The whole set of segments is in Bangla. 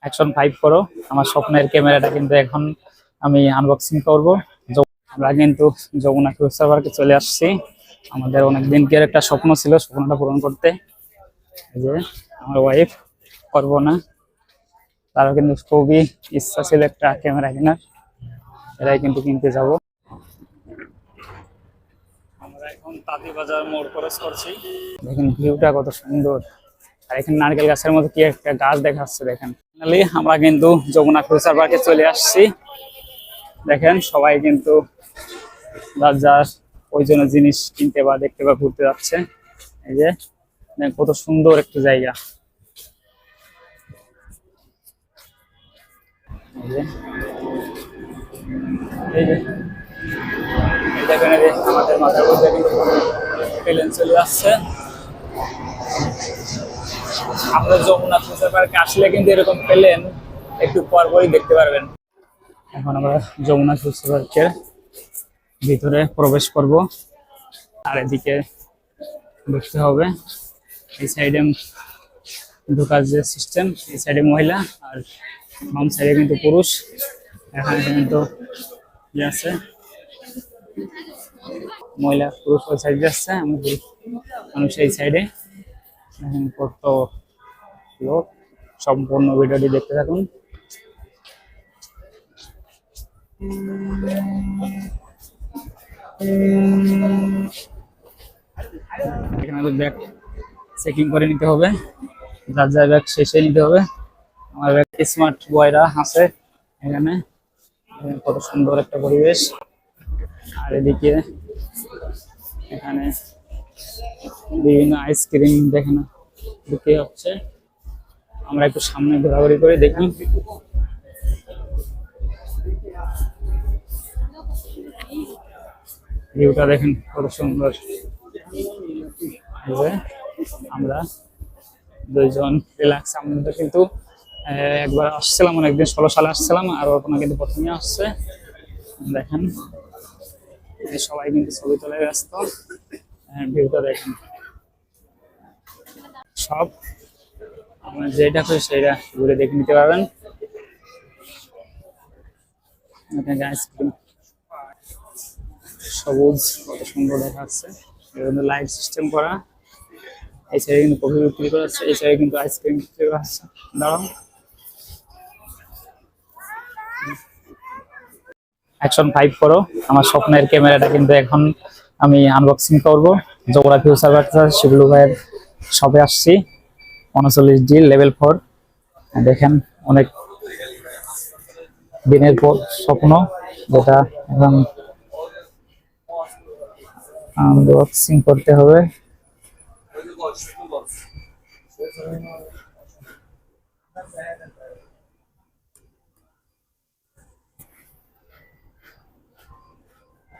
অ্যাকশন 5 করো। আমার স্বপ্নের ক্যামেরাটা কিন্তু এখন আমি আনবক্সিং করব। আমরা কিন্তু যমুনা ফিউচার পার্কে চলে আসছি। আমাদের অনেক দিনকের একটা স্বপ্ন ছিল, স্বপ্নটা পূরণ করতে। এই যে আমার ওয়াইফ করবো না, তারও কিন্তু খুবই ইচ্ছা ছিল একটা ক্যামেরা কেনার, এরাই কিন্তু কিনতে যাব। আমরা এখন তাঁতিবাজার মোড় ক্রস করছি। দেখেন ভিউটা কত সুন্দর, আর এখানে নারকেল গাছের মধ্যে কি একটা গাছ দেখা যাচ্ছে। দেখেন ফাইনালি আমরা কিন্তু যমুনা ফিউচার পার্কে চলে আসছি। দেখেন সবাই কিন্তু যার যার প্রয়োজনীয় জিনিস কিনতে বা দেখতে বা ঘুরতে যাচ্ছে। এই যে দেখেন কত সুন্দর একটা জায়গা। এই যে এই যে এই দেখেন, এই যে আমাদের মাথার মধ্যে কিন্তু প্লেন চলে আসছে। আমরা যমুনা ফিউচার পার্কে আসলে কিন্তু এরকম প্লেন একটু পর পরই দেখতে পারবেন। এখন আমরা যমুনা ফিউচার পার্কের ভিতরে প্রবেশ করব, আর এদিকে ঢুকতে হবে। এই সাইডে ঢোকার যে সিস্টেম, এই সাইডে মহিলা আর বাম সাইডে কিন্তু পুরুষ। এখানে কিন্তু ইয়ে আছে, মহিলা পুরুষ ওই সাইডে আসছে, মানুষ এই সাইডে। এখন কত লোক, সম্পূর্ণ ভিডিওটি দেখতে থাকুন। এখানে তো ব্যাগ চেকিং করে নিতে হবে, যার যার ব্যাগ শেষে নিতে হবে। আমার ব্যাগ স্মার্ট বয়রা আছে এখানে। কত সুন্দর একটা পরিবেশ। আর এদিকে এখানে বিভিন্ন আইসক্রিম দেখেন বিক্রি হচ্ছে। আমরা একটু সামনে ঘোরাঘুরি করে দেখি। ভিউটা দেখেন কত সুন্দর। আমরা দুইজন রিল্যাক্স। আমরা কিন্তু একবার আসছিলাম, অনেকদিন 16 সালে আসছিলাম, আর ওখানে কিন্তু প্রথমে আসছে। দেখেন সবাই কিন্তু ছবি তোলে ব্যস্ত। ভিউটা দেখেন, সব আমরা যেটা করি সেটা ঘুরে দেখে নিতে পারবেন। এখানে আইসক্রিম সবুজ কত সুন্দর দেখা যাচ্ছে, লাইট সিস্টেম করা। এই সাইডে কিন্তু কফি বিক্রি করা হচ্ছে, এই সাইডে কিন্তু আইসক্রিম বিক্রি করা হচ্ছে। দাঁড়াও, অ্যাকশন 5 করো। আমার স্বপ্নের ক্যামেরাটা কিন্তু এখন আমি আনবক্সিং করব। যমুনা ফিউচার পার্ক শিবলু ভাইয়ের শপে আসছি, 39D লেভেল 4। দেখেন অনেক দিনের পর স্বপ্ন, যেটা এখন আনবক্সিং করতে হবে।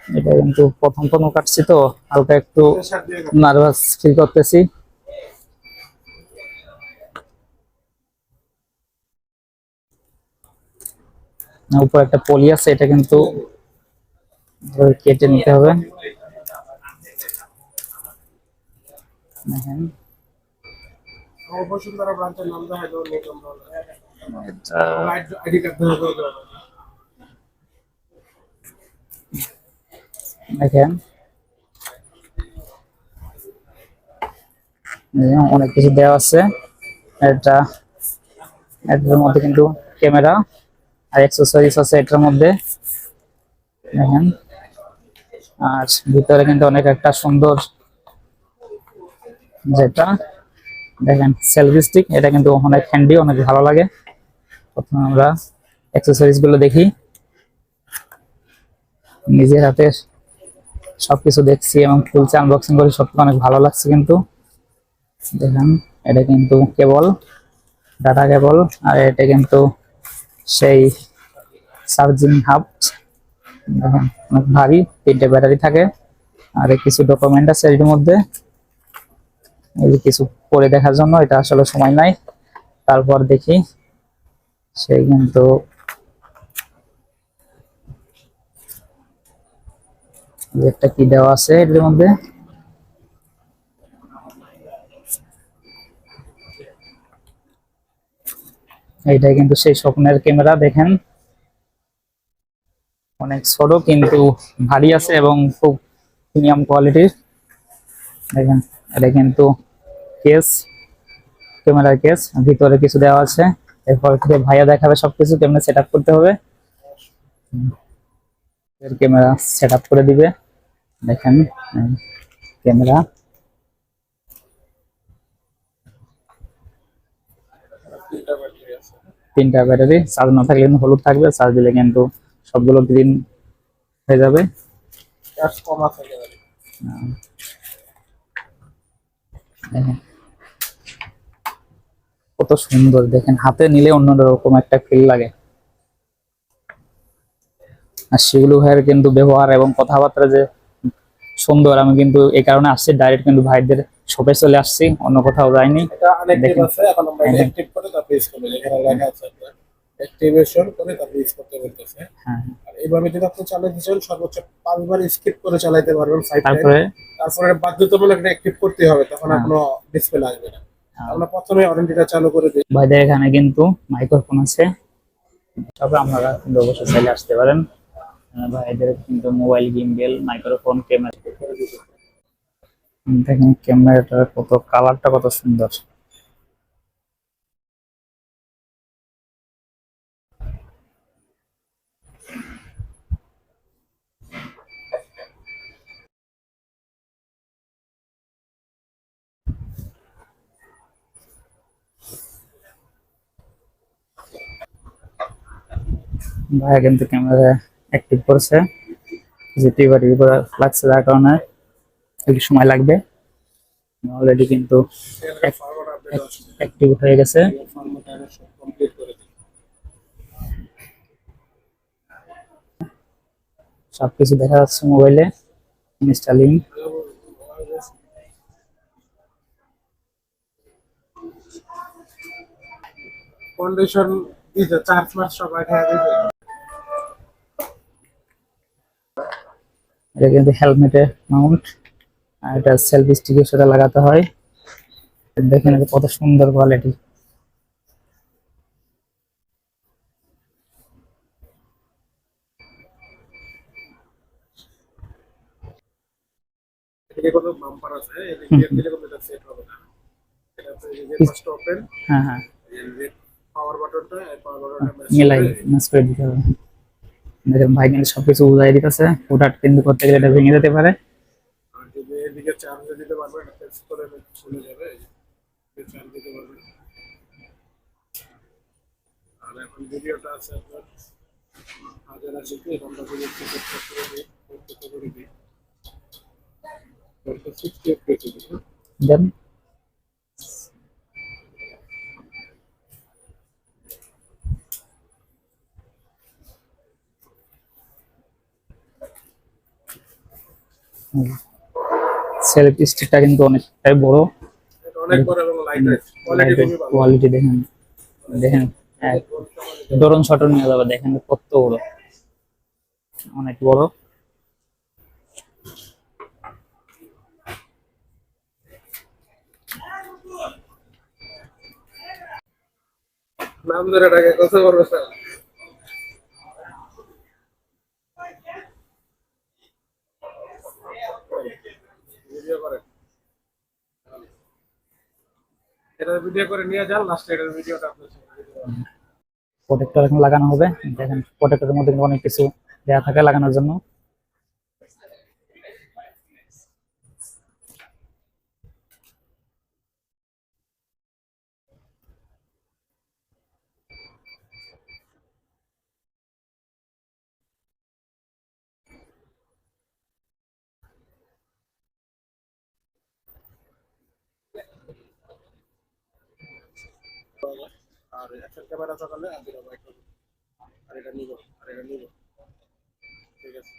এটা কিন্তু প্রথম কাটছি, তো হালকা একটু নার্ভাস ফিল করতেছি। উপর একটা পলি আছে, এটা কিন্তু কেটে নিতে হবে। দেখেন দেখেন অনেক কিছু দেওয়া আছে। এটা এটার মধ্যে কিন্তু ক্যামেরা আর অ্যাক্সেসরিজ আছে এটার মধ্যে। দেখেন আর ভিতরে কিন্তু অনেক একটা সুন্দর, যেটা দেখেন সেলফি স্টিক। এটা কিন্তু অনেক হ্যান্ডি, অনেক ভালো লাগে। প্রথমে আমরা অ্যাক্সেসরিজ গুলো দেখি। নিজের হাতে সবকিছু দেখছি এবং খুলছে, আনবক্সিং করে সত্যি অনেক ভালো লাগছে। কিন্তু দেখেন এটা কিন্তু কেবল, ডাটা কেবল, আর এটা কিন্তু সেই চার্জিং হাব। দেখেন অনেক ভারী, 3টে ব্যাটারি থাকে, আর কিছু ডকুমেন্ট আছে এর মধ্যে। এই কিছু পরে দেখার জন্য, এটা আসলে সময় নাই, তারপর দেখি। সেই কিন্তু একটা কি দেওয়া আছে এর মধ্যে। এইটাই কিন্তু সেই স্বপ্নের ক্যামেরা, দেখেন অনেক ছোট কিন্তু ভারী আছে এবং খুব প্রিমিয়াম কোয়ালিটির। দেখেন এটা কিন্তু কেস, ক্যামেরার কেস, ভিতরে কিছু দেওয়া আছে। এরপর থেকে ভাইয়া দেখাবে সবকিছু কেমনে সেট আপ করতে হবে। ক্যামেরা সেট আপ করে দিবে। দেখেন ক্যামেরা, তিনটা ব্যাটারি, চার্জ না থাকলে কিন্তু হলুদ থাকবে, চার্জ দিলে কিন্তু সবগুলো গ্রিন হয়ে যাবে। দেখেন কত সুন্দর, দেখেন হাতে নিলে অন্যরকম একটা ফিল লাগে। আর শিউলু ভাইয়ের কিন্তু ব্যবহার এবং কথাবার্তা যে সুন্দর, আমি কিন্তু এই কারণে আসছি, ডাইরেক্ট কিন্তু ভাইদের শপে চলে আসছি, অন্য কোথাও যাইনি। এটা আনঅ্যাক্টিভ দেখেন আছে, এখন আমরা এটা অ্যাক্টিভ করে তারপর ইউজ করব। যেখানে লেখা আছে আপনার অ্যাক্টিভেশন করে তারপর ইউজ করতে বলতেছে। হ্যাঁ, আর এইভাবে যদি আপনি চালাতে চান সর্বোচ্চ ৫ বার স্কিপ করে চালাতে পারবেন 5 টাইম। তারপরে তারপরে বাধ্যতামূলক এটা অ্যাক্টিভ করতে হবে, তখন আর হ্যাঁ, কোনো ডিসপ্লে আসবে না। আমরা প্রথমে ওয়ারেন্টিটা চালু করে দিই। ভাইদের এখানে কিন্তু মাইক্রোফোন আছে, তবে আপনারা কিন্তু অবশ্যই চাইলে আসতে পারেন। ভাইদের কিন্তু মোবাইল গিম্বেল, মাইক্রোফোন, ক্যামেরা। দেখেন ক্যামেরাটার কত, কালারটা কত সুন্দর। ভাইয়া কিন্তু ক্যামেরা অ্যাক্টিভ করছে, যে টিউবার লাগছে, যার কারণে একটু সময় লাগবে। অলরেডি কিন্তু এখানে ফরওয়ার্ড আপডেট আসছে, অ্যাক্টিভ হয়ে গেছে। ফরম্যাট সব কমপ্লিট করে দিই। সবকিছু দেখা যাচ্ছে মোবাইলে, ইনস্টলিং। কন্ডিশন দিতে চার্জ মার্চ সব আগে দিতে। এটা কিন্তু হেলমেটে মাউন্ট, আর এটা সেলফি স্টিকের সাথে লাগাতে হয়। দেখেন এটা কত সুন্দর কোয়ালিটি। এদিকে কোনো বাম্পার আছে, এদিকে দিলে কোনো এটা সেট হবে না। এটা হচ্ছে এই যে ফার্স্ট ওপেন, হ্যাঁ হ্যাঁ, এই যে পাওয়ার বাটনটা, এই পাওয়ার বাটনটা ম্যাচ মিলাই করে। ম্যাচ করে দিতে হবে। দেখেন ভাই কিন্তু সবকিছু বুঝাই দিতেছে, হুটহাট কিন্তু করতে গেলে এটা ভেঙে যেতে পারে। আর যদি এদিকে চার্জে দিতে পারবেন, প্রেস করে চলে যাবে, চার্জ দিতে পারবেন। আর এখন ভিডিওটা আছে আপনার 1080p, আমরা যদি একটু সেট করে দিই, করতে করে দিই, তাহলে 60 fps দিই। দেন সেলফি স্টিকটা কিন্তু অনেকটাই বড়, এটা অনেক বড় এবং লাইট ওয়েট, কোয়ালিটি খুবই ভালো। কোয়ালিটি দেখেন, দেখেন ড্রোন শটও নিয়ে যাবে, দেখেন কত বড়, অনেক বড়। নাম ধরে ডাকে, কথা বলবো স্যার? ভিডিও করেন, এটা ভিডিও করে নিয়ে যান, লাস্টে এটার ভিডিওটা আপনার সাথে দিতে পারবেন। প্রোটেক্টর এখন লাগানো হবে। দেখেন প্রোটেক্টরের মধ্যে কিন্তু অনেক কিছু দেওয়া থাকে লাগানোর জন্য। আর অ্যাকশন ক্যামেরা চালালে আর দুটো বাইক, আর এটা নিব, আর এটা নিব, ঠিক আছে।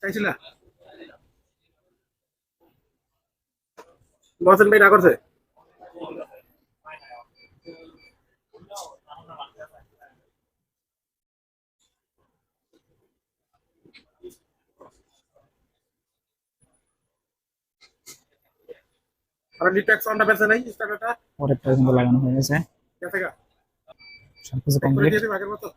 চাইছিলা বসেন ভাই না করছে আর ডিটেক্স অনটা বেঁচে নাই স্টার্টারটা পরেরটা কিন্তু লাগানো হয়ে গেছে, গেছে গা সবকিছু করে কমপ্লিট। দিয়েছি আগের মতো